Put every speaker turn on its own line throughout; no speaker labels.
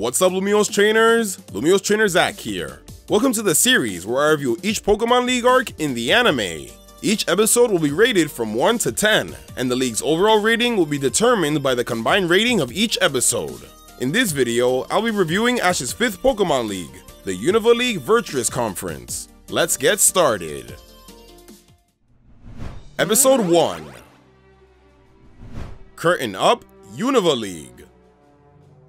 What's up, LUMIOSE trainers? LUMIOSE trainer Zach here. Welcome to the series where I review each Pokemon League arc in the anime. Each episode will be rated from 1 to 10, and the league's overall rating will be determined by the combined rating of each episode. In this video, I'll be reviewing Ash's 5th Pokemon League, the Unova League Vertress Conference. Let's get started. Episode 1. Curtain Up, Unova League.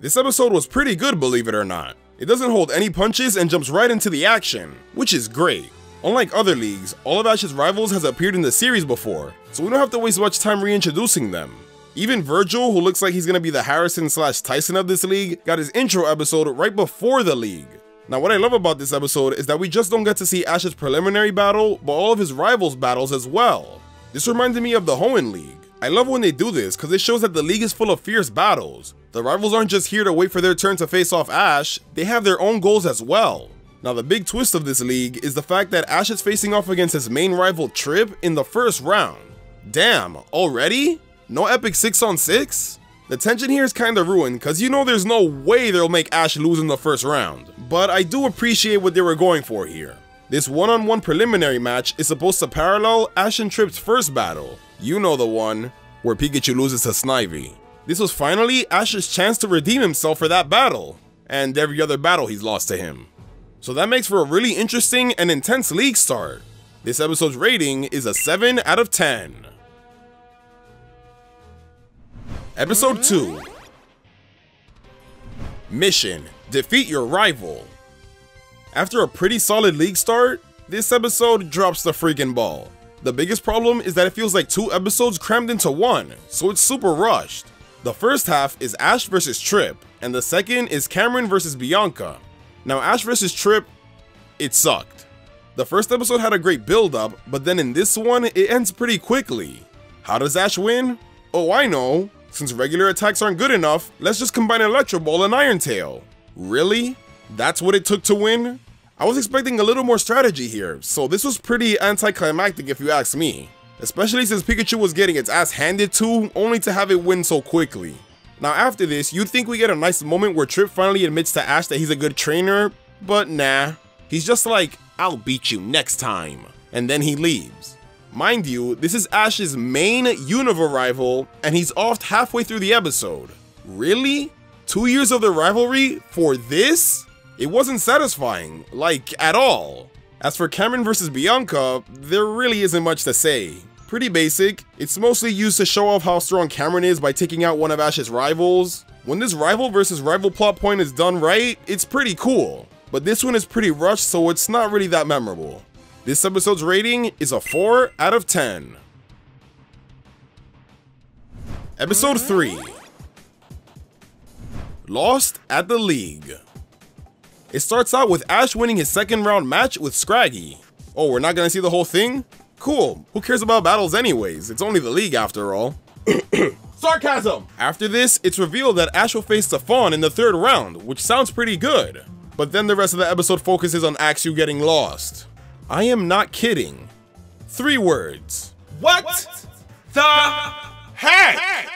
This episode was pretty good, believe it or not. It doesn't hold any punches and jumps right into the action, which is great. Unlike other leagues, all of Ash's rivals has appeared in the series before, so we don't have to waste much time reintroducing them. Even Virgil, who looks like he's gonna be the Harrison/Tyson of this league, got his intro episode right before the league. Now what I love about this episode is that we just don't get to see Ash's preliminary battle, but all of his rivals' battles as well. This reminded me of the Hoenn League. I love when they do this because it shows that the league is full of fierce battles. The rivals aren't just here to wait for their turn to face off Ash, they have their own goals as well. Now the big twist of this league is the fact that Ash is facing off against his main rival Trip in the first round. Damn, already? No epic 6-on-6? The tension here is kinda ruined cause you know there's no way they'll make Ash lose in the first round, but I do appreciate what they were going for here. This one-on-one preliminary match is supposed to parallel Ash and Trip's first battle. You know the one, where Pikachu loses to Snivy. This was finally Ash's chance to redeem himself for that battle, and every other battle he's lost to him. So that makes for a really interesting and intense league start. This episode's rating is a 7 out of 10. Episode 2. Mission: Defeat your rival. After a pretty solid league start, this episode drops the freaking ball. The biggest problem is that it feels like 2 episodes crammed into one, so it's super rushed. The first half is Ash vs Trip, and the second is Cameron vs Bianca. Now Ash vs Trip, it sucked. The first episode had a great build up, but then in this one, it ends pretty quickly. How does Ash win? Oh, I know. Since regular attacks aren't good enough, let's just combine Electro Ball and Iron Tail. Really? That's what it took to win? I was expecting a little more strategy here, so this was pretty anticlimactic if you ask me. Especially since Pikachu was getting its ass handed to, only to have it win so quickly. Now after this, you'd think we get a nice moment where Trip finally admits to Ash that he's a good trainer, but nah. He's just like, I'll beat you next time, and then he leaves. Mind you, this is Ash's main Unova rival, and he's offed halfway through the episode. Really? 2 years of the rivalry for this? It wasn't satisfying, like, at all. As for Cameron vs Bianca, there really isn't much to say. Pretty basic, it's mostly used to show off how strong Cameron is by taking out one of Ash's rivals. When this rival versus rival plot point is done right, it's pretty cool. But this one is pretty rushed, so it's not really that memorable. This episode's rating is a 4 out of 10. Episode 3. Lost at the League. It starts out with Ash winning his second round match with Scraggy. Oh, we're not gonna see the whole thing? Cool, who cares about battles anyways? It's only the league after all. Sarcasm! After this, it's revealed that Ash will face Stefan in the 3rd round, which sounds pretty good. But then the rest of the episode focuses on Axew getting lost. I am not kidding. 3 words. What the heck?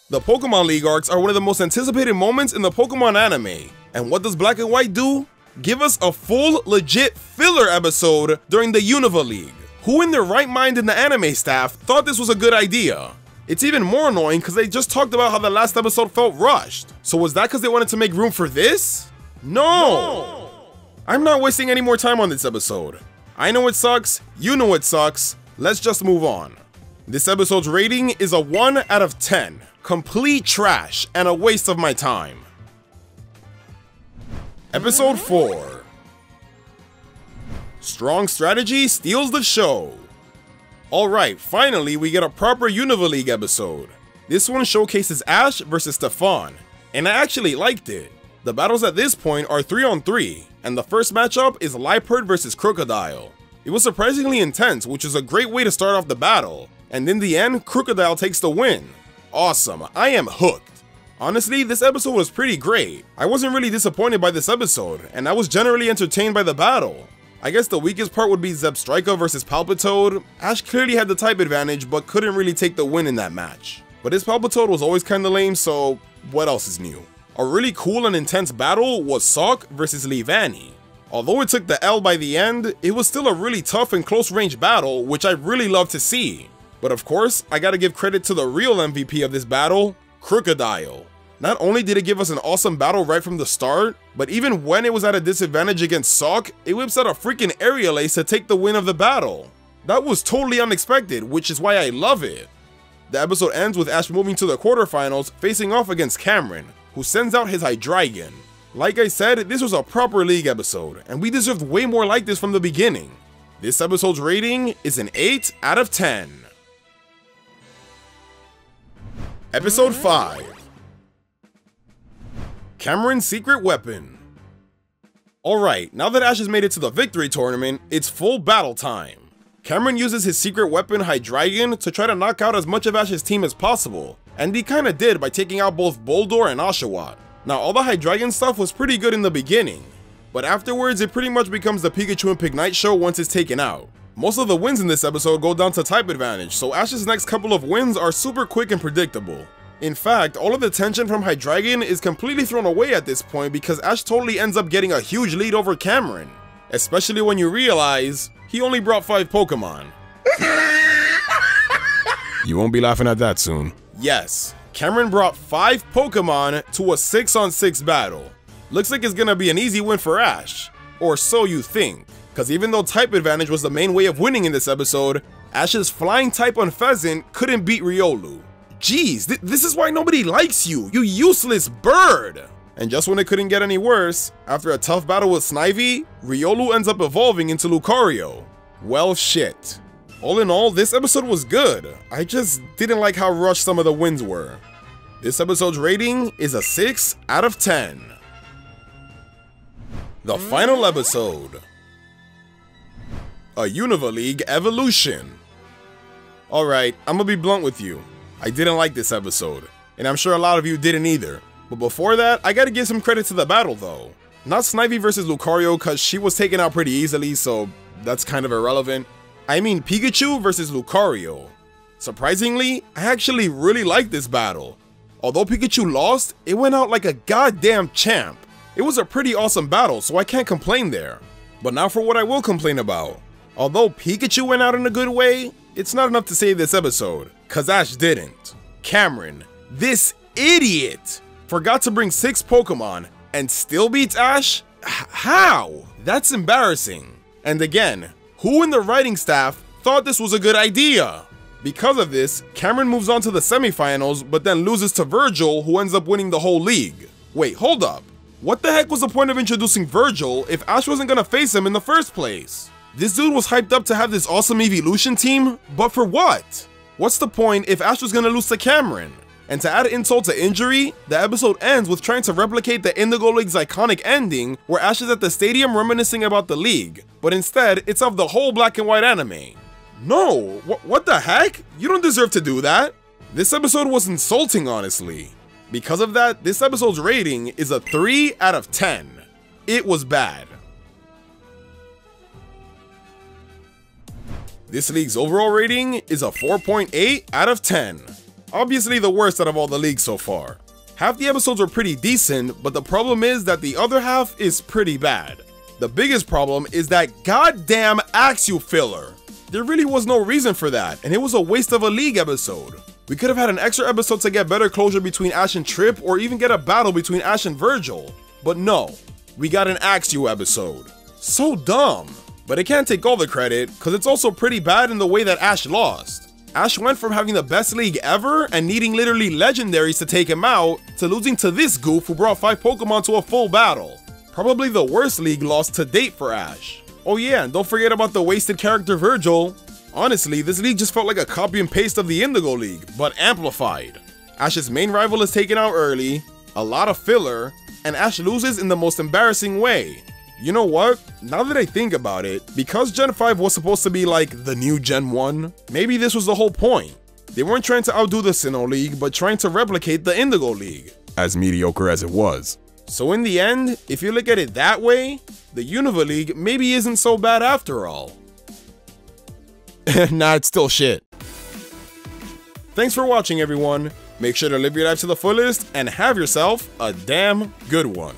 The Pokemon League arcs are one of the most anticipated moments in the Pokemon anime. And what does Black and White do? Give us a full, legit filler episode during the Unova League. Who in their right mind in the anime staff thought this was a good idea? It's even more annoying because they just talked about how the last episode felt rushed. So was that because they wanted to make room for this? No! I'm not wasting any more time on this episode. I know it sucks, you know it sucks, let's just move on. This episode's rating is a 1 out of 10. Complete trash and a waste of my time. Episode 4. Strong strategy steals the show. Alright, finally we get a proper Unova League episode. This one showcases Ash vs Stefan, and I actually liked it. The battles at this point are 3-on-3, and the first matchup is Liepard vs Crocodile. It was surprisingly intense, which is a great way to start off the battle, and in the end, Crocodile takes the win. Awesome, I am hooked. Honestly, this episode was pretty great. I wasn't really disappointed by this episode, and I was generally entertained by the battle. I guess the weakest part would be Zebstrika vs Palpitoad. Ash clearly had the type advantage, but couldn't really take the win in that match. But his Palpitoad was always kinda lame, so what else is new? A really cool and intense battle was Sok versus Leavanny. Although it took the L by the end, it was still a really tough and close range battle, which I really love to see. But of course, I gotta give credit to the real MVP of this battle, Crocodile. Not only did it give us an awesome battle right from the start, but even when it was at a disadvantage against Sok, it whips out a freaking aerial ace to take the win of the battle. That was totally unexpected, which is why I love it. The episode ends with Ash moving to the quarterfinals, facing off against Cameron, who sends out his Hydreigon. Like I said, this was a proper League episode, and we deserved way more like this from the beginning. This episode's rating is an 8 out of 10. Episode 5. Cameron's Secret Weapon. Alright, now that Ash has made it to the victory tournament, it's full battle time. Cameron uses his secret weapon Hydreigon to try to knock out as much of Ash's team as possible, and he kinda did by taking out both Boldore and Oshawott. Now all the Hydreigon stuff was pretty good in the beginning, but afterwards it pretty much becomes the Pikachu and Pignite show once it's taken out. Most of the wins in this episode go down to type advantage, so Ash's next couple of wins are super quick and predictable. In fact, all of the tension from Hydreigon is completely thrown away at this point because Ash totally ends up getting a huge lead over Cameron. Especially when you realize he only brought 5 Pokemon. You won't be laughing at that soon. Yes, Cameron brought 5 Pokemon to a 6-on-6 battle. Looks like it's gonna be an easy win for Ash. Or so you think. Cause even though type advantage was the main way of winning in this episode, Ash's flying type on Pheasant couldn't beat Riolu. Jeez, this is why nobody likes you, you useless bird! And just when it couldn't get any worse, after a tough battle with Snivy, Riolu ends up evolving into Lucario. Well shit. All in all, this episode was good, I just didn't like how rushed some of the wins were. This episode's rating is a 6 out of 10. The final episode. A Unova League Evolution. Alright, I'm gonna be blunt with you. I didn't like this episode, and I'm sure a lot of you didn't either. But before that, I gotta give some credit to the battle though. Not Snivy versus Lucario cause she was taken out pretty easily, so that's kind of irrelevant. I mean Pikachu versus Lucario. Surprisingly, I actually really liked this battle. Although Pikachu lost, it went out like a goddamn champ. It was a pretty awesome battle, so I can't complain there. But now for what I will complain about. Although Pikachu went out in a good way, it's not enough to save this episode, cause Ash didn't. Cameron, this idiot, forgot to bring 6 Pokemon and still beats Ash? How? That's embarrassing. And again, who in the writing staff thought this was a good idea? Because of this, Cameron moves on to the semifinals, but then loses to Virgil, who ends up winning the whole league. Wait, hold up. What the heck was the point of introducing Virgil if Ash wasn't gonna face him in the first place? This dude was hyped up to have this awesome evolution team, but for what? What's the point if Ash was gonna lose to Cameron? And to add insult to injury, the episode ends with trying to replicate the Indigo League's iconic ending where Ash is at the stadium reminiscing about the league, but instead it's of the whole black and white anime. No, what the heck? You don't deserve to do that. This episode was insulting, honestly. Because of that, this episode's rating is a 3 out of 10. It was bad. This league's overall rating is a 4.8 out of 10. Obviously the worst out of all the leagues so far. Half the episodes were pretty decent, but the problem is that the other half is pretty bad. The biggest problem is that goddamn Axew filler. There really was no reason for that, and it was a waste of a league episode. We could have had an extra episode to get better closure between Ash and Trip, or even get a battle between Ash and Virgil. But no, we got an Axew episode. So dumb. But it can't take all the credit, cause it's also pretty bad in the way that Ash lost. Ash went from having the best league ever and needing literally legendaries to take him out, to losing to this goof who brought 5 Pokemon to a full battle. Probably the worst league loss to date for Ash. Oh yeah, and don't forget about the wasted character Virgil. Honestly, this league just felt like a copy and paste of the Indigo League, but amplified. Ash's main rival is taken out early, a lot of filler, and Ash loses in the most embarrassing way. You know what? Now that I think about it, because Gen 5 was supposed to be like the new Gen 1, maybe this was the whole point. They weren't trying to outdo the Sinnoh League, but trying to replicate the Indigo League, as mediocre as it was. So in the end, if you look at it that way, the Unova League maybe isn't so bad after all. Nah, it's still shit. Thanks for watching everyone. Make sure to live your life to the fullest and have yourself a damn good one.